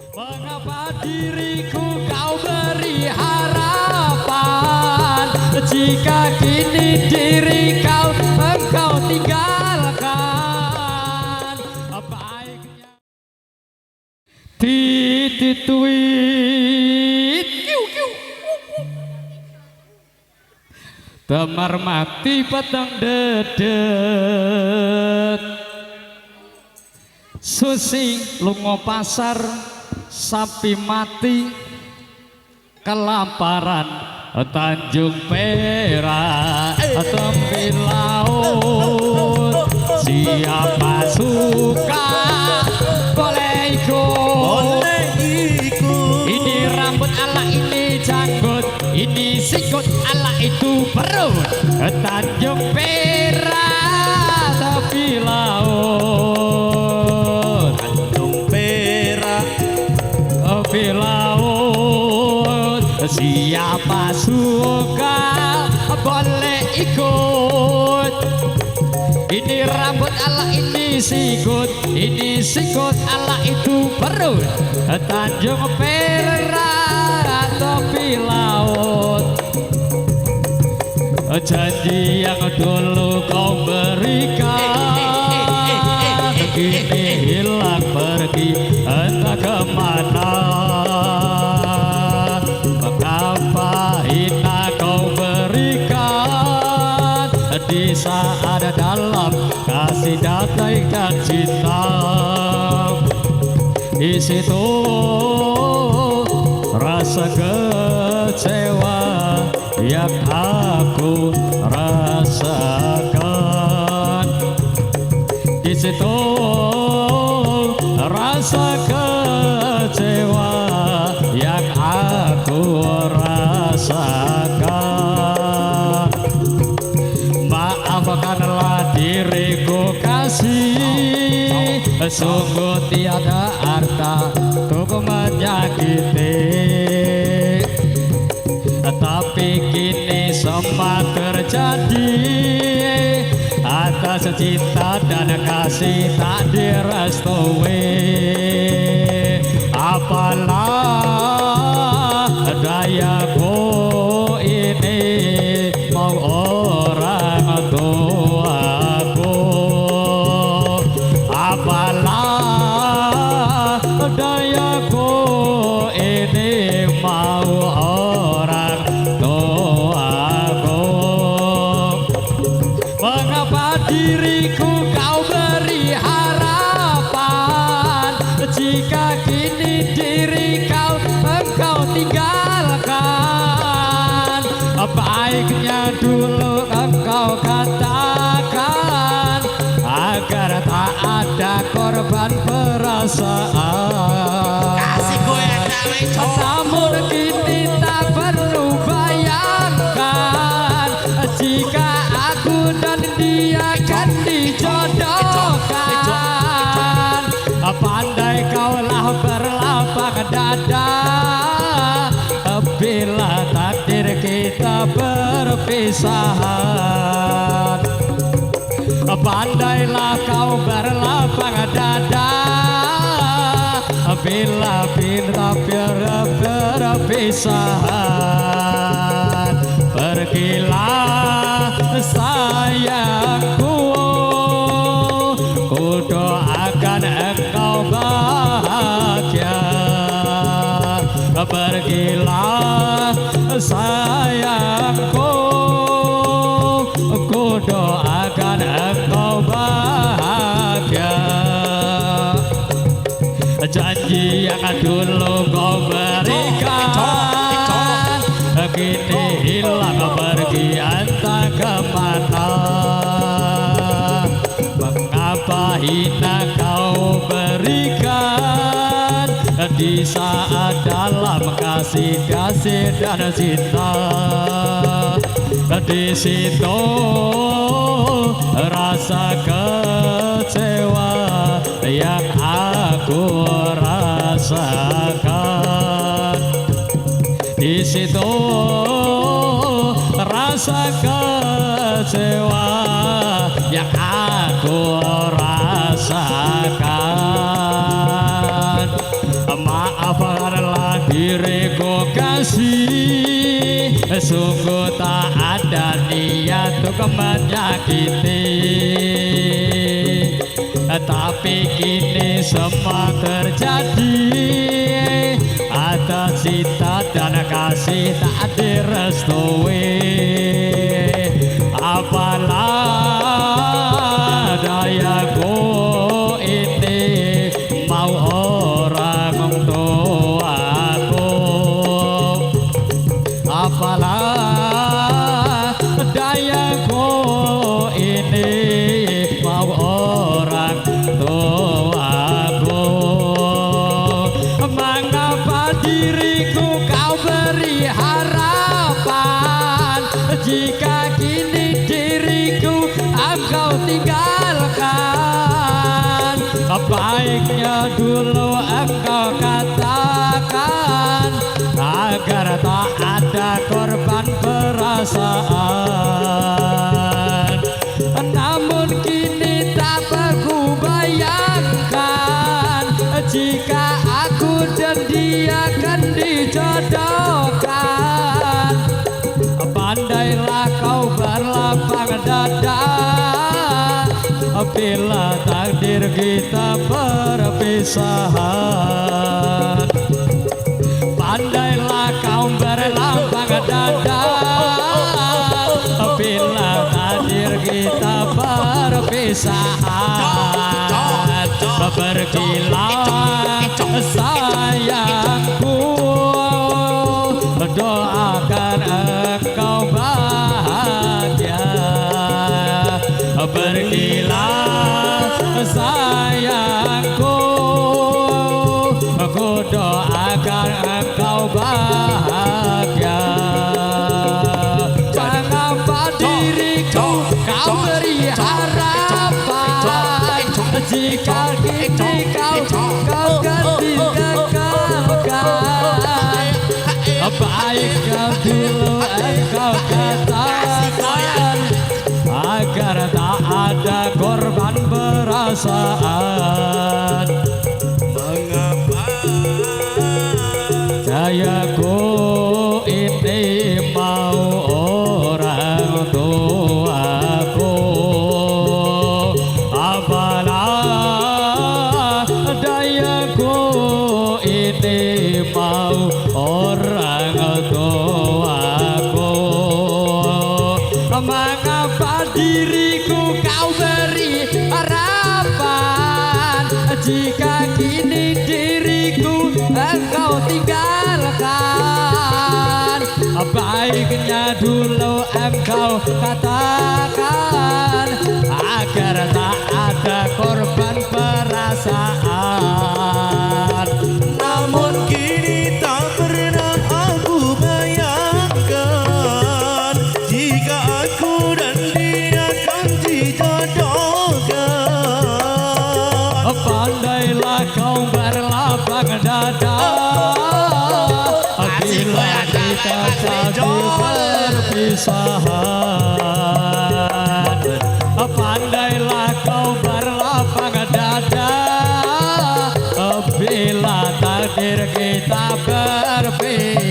Mengapa diriku kau beri harapan jika kini diri engkau tinggalkan? Baiknya titituit temar mati petang dedet susi lungo pasar sapi mati kelaparan Tanjung Perak tepi laut siapa suka boleh ikut ini rambut ala ini janggut ini sikut ala itu perut Tanjung Perak tepi laut Tanjung Perak tepi laut siapa suka boleh ikut ini rambut ala ini sikut ala itu perut Tanjung Perak tepi laut janji yang dulu kau berikan kini hilang pergi entah kemana. Mengapa hina kau berikan di saat dalam kasih datangkan cinta di situ rasa kecewa yang aku rasakan di situ rasa kecewa yang aku rasakan. Maafkanlah diriku kasih sungguh tiada arta untuk menyakiti tapi kini semua terjadi atas cinta dan kasih tak direstui. Apalah dayaku ini mau orang tuaku, apalah dayaku ini mau orang tuaku. Mengapa diriku kau beri harapan jika kini diri engkau tinggalkan? Baiknya dulu engkau katakan agar tak ada korban perasaan. Namun kini tak perlu bayangkan jika aku dan dia kan dijodohkan. Pandai kaulah berlapang dada bila takdir kita berpisahan. Pandailah kau berlapang dada bila kita berpisahan. Pergilah sayangku, ku doakan engkau bahagia. Pergilah sayangku, ku doakan engkau bahagia. Janji yang dulu kau berikan kini hilang pergi entah kemana. Mengapa hina kau berikan di saat dalam kasih dan cinta di situ rasa kecewa yang aku rasakan. Di situ rasa kecewa yang aku rasakan. maafkanlah diriku kasih, sungguh tak ada niat untuk menyakiti, tapi kini semua terjadi atas cinta dan kasih tak direstui. Apalah dayaku ini mau orang tuaku, apalah dayaku ini mau orang tuaku. Mengapa diriku kau beri harapan, jika kini diriku engkau tinggalkan? Baiknya dulu engkau katakan, agar tak ada korban perasaan. Namun kini tak aku bayangkan, jika aku dan dia akan dijodohkan. Pandailah kau berlapang dada bila takdir kita perpisahan. Pandailah kau berlapang dada bila takdir kita perpisahan. Pergilah sayangku, doakan engkau bahagia. Pergilah sayangku, aku doakan engkau bahagia. Mengapa diriku kau beri harapan, jika kini kau tinggalkan? Baiknya dulu engkau katakan, agar tak ada korban perasaan. Mengapa dayaku ini mau orang tuaku, apalah dayaku ini mau orang tuaku. Mengapa diriku kau beri harapan, jika kini diriku engkau tinggalkan? Baiknya dulu engkau katakan, agar tak ada korban perasaan. namun kini tak pernah aku bayangkan, jika aku dan dia akan dijodohkan. Pandailah kau berlapang dada bila kita jadi perpisahan. Pandailah kau berlapang dada bila takdir kita berpisah.